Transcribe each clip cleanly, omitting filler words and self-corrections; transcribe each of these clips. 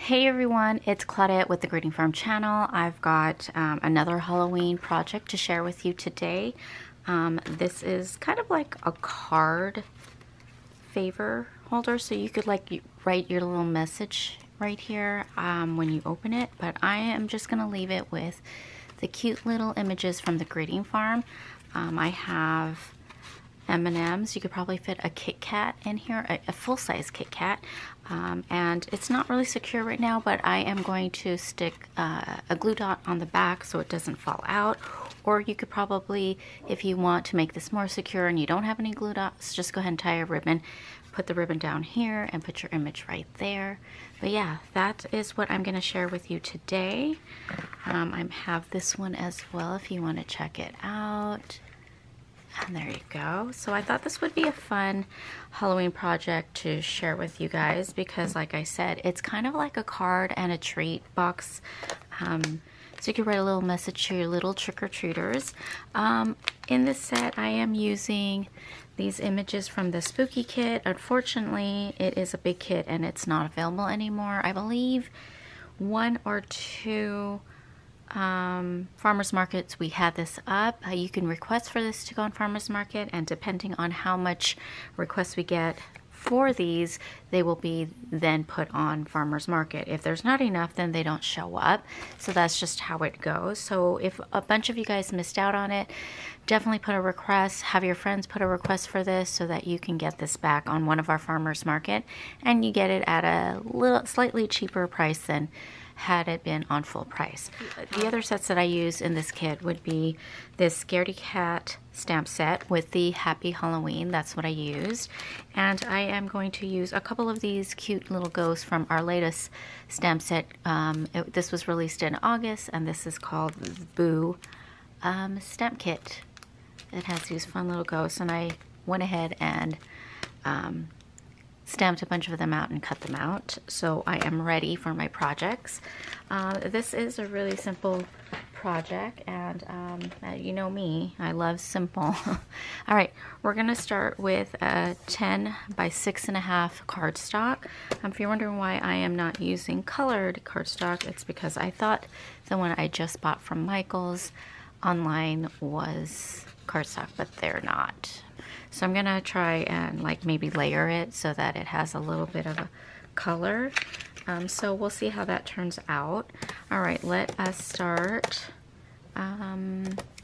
Hey everyone, it's Claudette with the Greeting Farm channel. I've got another Halloween project to share with you today. This is kind of like a card favor holder, so you could write your little message right here when you open it, but I am just going to leave it with the cute little images from the Greeting Farm. I have M&Ms. You could probably fit a Kit Kat in here, a full-size Kit Kat, and it's not really secure right now, but I am going to stick a glue dot on the back so it doesn't fall out. Or you could probably, if you want to make this more secure and you don't have any glue dots, just go ahead and tie a ribbon, put the ribbon down here and put your image right there. But yeah, that is what I'm going to share with you today. I have this one as well if you want to check it out. And there you go. So I thought this would be a fun Halloween project to share with you guys because, like I said, it's kind of like a card and a treat box. So you can write a little message to your little trick-or-treaters. In this set, I am using these images from the Spooky Kit. Unfortunately, it is a big kit and it's not available anymore. I believe one or two farmers markets we had this up. You can request for this to go on farmers market, and depending on how much requests we get for these, they will be then put on farmers market. If there's not enough, then they don't show up. So that's just how it goes. So if a bunch of you guys missed out on it, definitely put a request, have your friends put a request for this so that you can get this back on one of our farmers market, and you get it at a slightly cheaper price than had it been on full price. The other sets that I use in this kit would be this Scardey Cat stamp set with the Happy Halloween. That's what I used. And I am going to use a couple of these cute little ghosts from our latest stamp set. This was released in August, and this is called Boo Stamp Kit. It has these fun little ghosts, and I went ahead and stamped a bunch of them out and cut them out, so I am ready for my projects. This is a really simple project, and you know me, I love simple. All right, we're gonna start with a 10 by 6.5 cardstock. If you're wondering why I am not using colored cardstock, it's because I thought the one I just bought from Michael's online was cardstock, but they're not. So I'm gonna try and maybe layer it so that it has a little bit of a color. So we'll see how that turns out. All right, let us start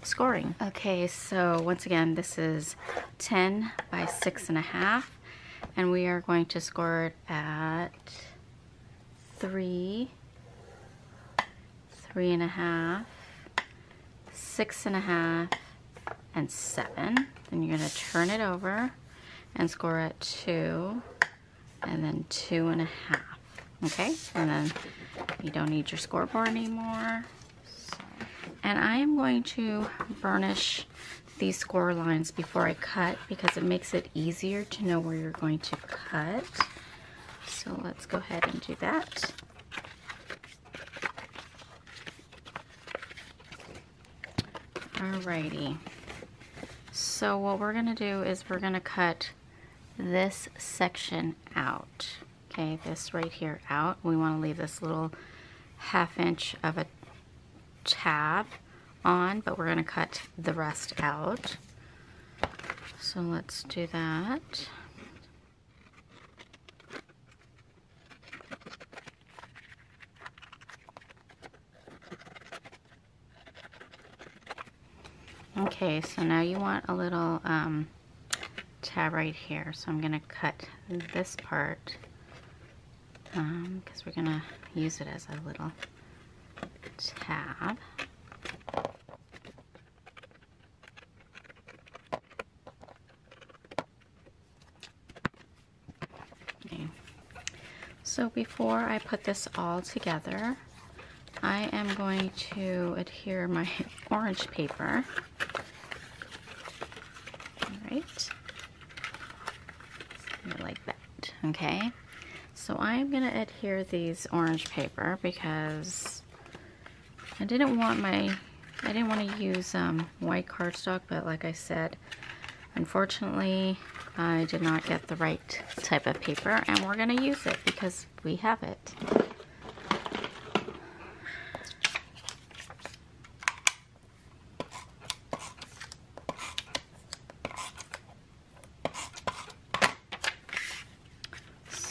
scoring. Okay, so once again, this is 10 by 6.5, and we are going to score it at 3, 3.5, 6.5, and 7. Then you're going to turn it over and score at 2, and then 2.5. Okay, and then you don't need your scoreboard anymore. And I am going to burnish these score lines before I cut because it makes it easier to know where you're going to cut. So let's go ahead and do that. Alrighty. So what we're gonna do is we're gonna cut this section out. Okay, this right here out. We want to leave this little 1/2 inch of a tab on, but we're gonna cut the rest out. So let's do that. Okay, so now you want a little tab right here. So I'm gonna cut this part because we're gonna use it as a little tab. Okay. So before I put this all together, I am going to adhere my orange paper. Right, like that. Okay, so I'm gonna adhere these orange paper because I didn't want to use white cardstock, but like I said, unfortunately I did not get the right type of paper, and we're gonna use it because we have it.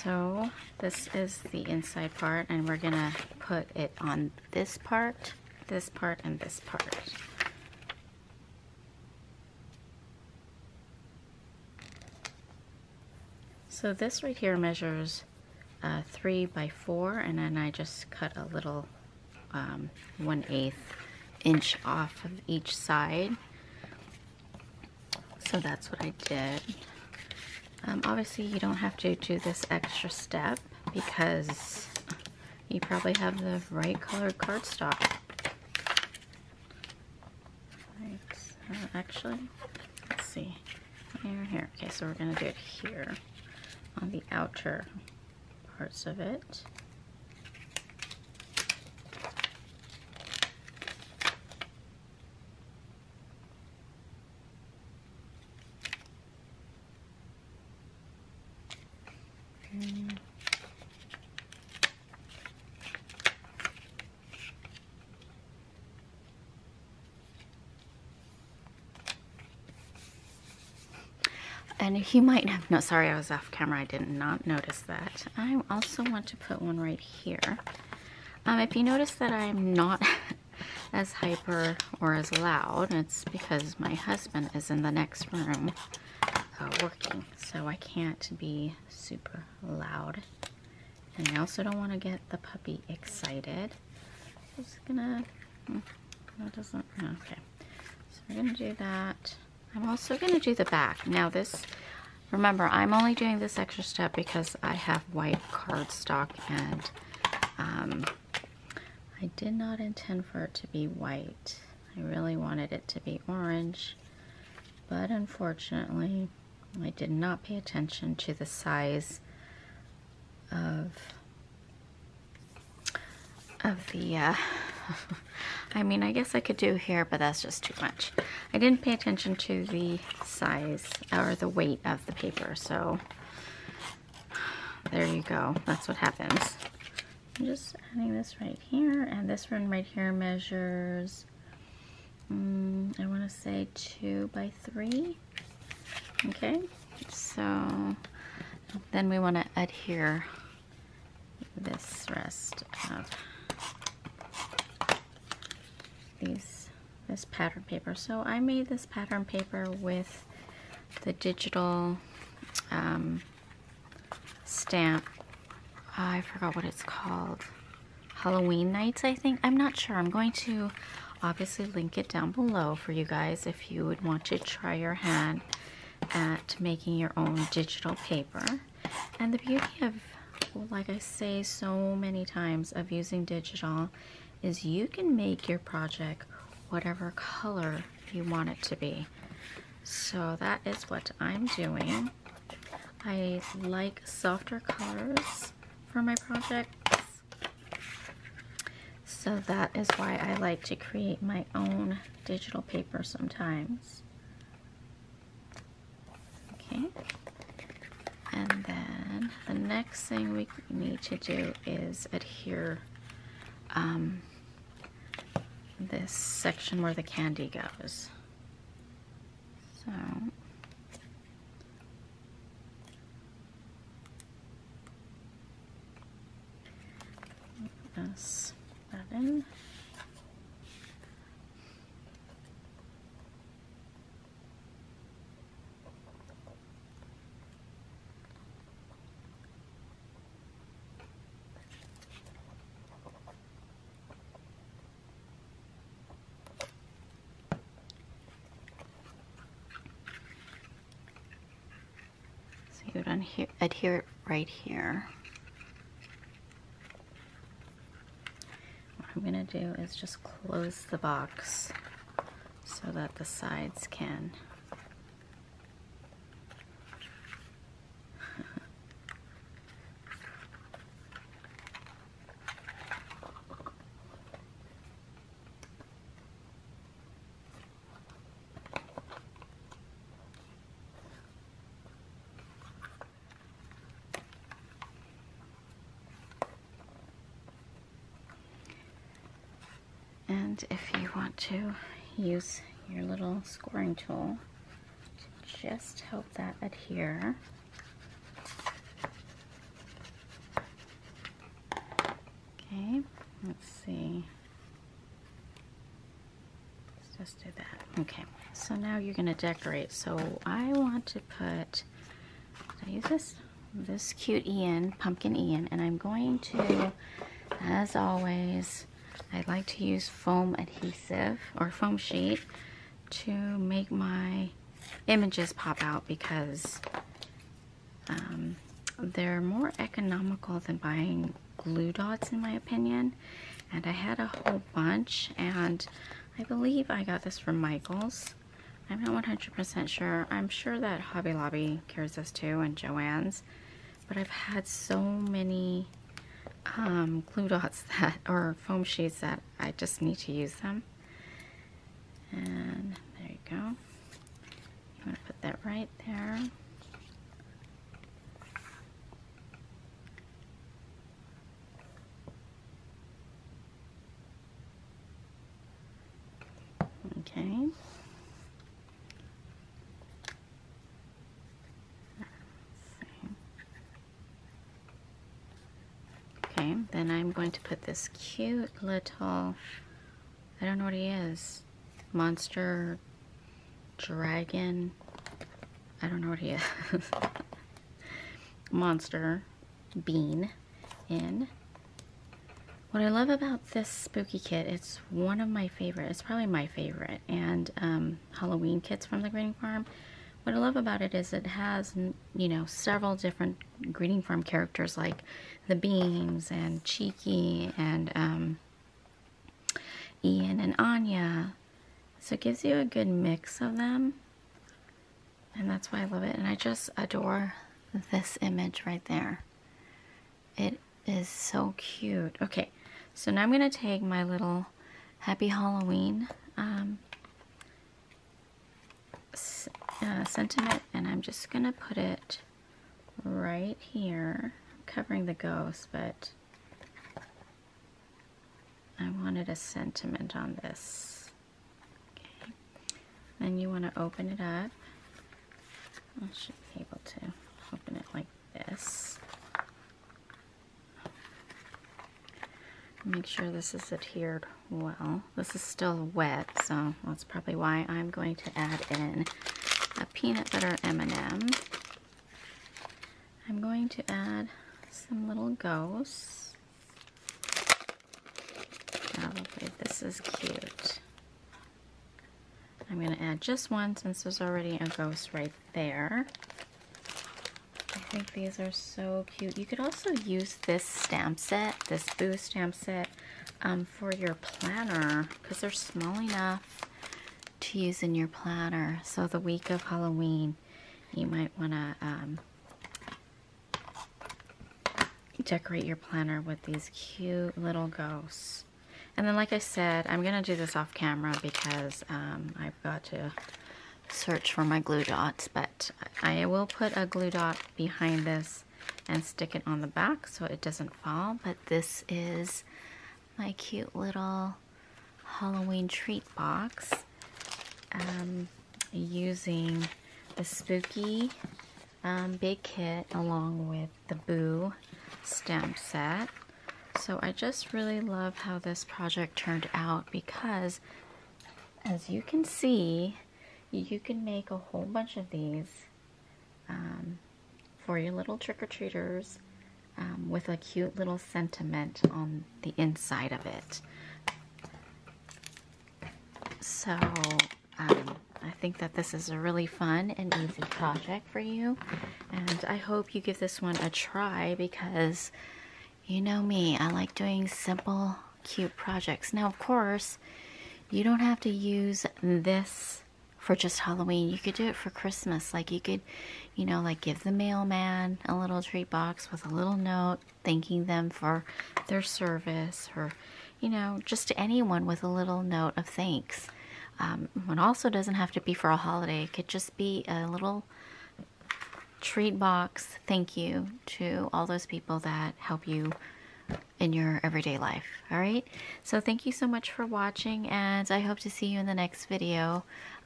So this is the inside part, and we're gonna put it on this part, and this part. So this right here measures 3 by 4, and then I just cut a little 1/8 inch off of each side. So that's what I did. Obviously you don't have to do this extra step because you probably have the right colored cardstock. Right, actually, let's see. Here. Okay, so we're gonna do it here on the outer parts of it. And you might have, no, sorry, I was off camera. I did not notice that. I also want to put one right here. If you notice that I'm not as hyper or as loud, it's because my husband is in the next room working, so I can't be super loud. And I also don't want to get the puppy excited. Just gonna, that doesn't, okay. So we're gonna do that. I'm also going to do the back. Now this, remember, I'm only doing this extra step because I have white cardstock, and I did not intend for it to be white. I really wanted it to be orange, but unfortunately I did not pay attention to the size of the I mean, I guess I could do here, but that's just too much. I didn't pay attention to the size or the weight of the paper, so there you go. That's what happens. I'm just adding this right here, and this one right here measures, I want to say 2 by 3. Okay, so then we want to adhere this rest of this pattern paper. So I made this pattern paper with the digital stamp. I forgot what it's called. Halloween Nights, I think. I'm not sure. I'm going to obviously link it down below for you guys if you would want to try your hand at making your own digital paper. And the beauty of, like I say so many times, of using digital is you can make your project whatever color you want it to be. So that is what I'm doing. I like softer colors for my projects, so that is why I like to create my own digital paper sometimes. Okay, and then the next thing we need to do is adhere this section where the candy goes. So press that in. You would adhere it right here. What I'm going to do is just close the box so that the sides can And if you want to use your little scoring tool to just help that adhere, Okay, let's see. Let's just do that. Okay, so now you're gonna decorate. So I want to put, I use this cute Ian, pumpkin Ian, and I'm going to, as always, I like to use foam adhesive or foam sheet to make my images pop out, because they're more economical than buying glue dots, in my opinion. And I had a whole bunch, and I believe I got this from Michael's. I'm not 100% sure. I'm sure that Hobby Lobby carries this too, and Joann's. But I've had so many glue dots that, or foam sheets, that I just need to use them. And there you go. You want to put that right there. Okay. Okay, then I'm going to put this cute little, I don't know what he is, monster dragon, I don't know what he is, monster bean in. What I love about this spooky kit, it's one of my favorite, it's probably my favorite, and Halloween kits from the Greeting Farm. What I love about it is it has, you know, several different Greeting Farm characters, like the Beans and Cheeky and Ian and Anya. So it gives you a good mix of them, and that's why I love it. And I just adore this image right there. It is so cute. Okay, so now I'm going to take my little Happy Halloween sentiment, and I'm just going to put it right here. I'm covering the ghost, but I wanted a sentiment on this. Okay, then you want to open it up. I should be able to open it like this. Make sure this is adhered well. This is still wet, so that's probably why I'm going to add in a peanut butter M&M. I'm going to add some little ghosts. Probably this is cute. I'm going to add just one since there's already a ghost right there. I think these are so cute. You could also use this stamp set, this Boo stamp set, for your planner, because they're small enough to use in your planner. So the week of Halloween, you might want to decorate your planner with these cute little ghosts. And then, like I said, I'm going to do this off camera because I've got to search for my glue dots, but I will put a glue dot behind this and stick it on the back so it doesn't fall. But this is my cute little Halloween treat box, using the spooky big kit along with the Boo stamp set. So I just really love how this project turned out, because as you can see, you can make a whole bunch of these for your little trick-or-treaters with a cute little sentiment on the inside of it. So I think that this is a really fun and easy project for you, and I hope you give this one a try, because you know me, I like doing simple, cute projects. Now, of course, you don't have to use this for just Halloween. You could do it for Christmas. Like, you could, you know, like give the mailman a little treat box with a little note thanking them for their service, or, you know, just to anyone with a little note of thanks. It also doesn't have to be for a holiday. It could just be a little treat box thank you to all those people that help you in your everyday life. All right, so thank you so much for watching, and I hope to see you in the next video.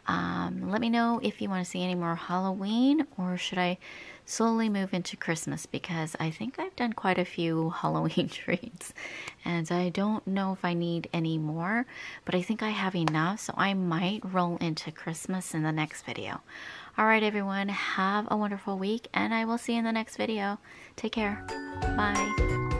Let me know if you want to see any more Halloween, or should I slowly move into Christmas, because I think I've done quite a few Halloween treats and I don't know if I need any more, but I think I have enough, so I might roll into Christmas in the next video. Alright everyone, have a wonderful week and I will see you in the next video. Take care. Bye.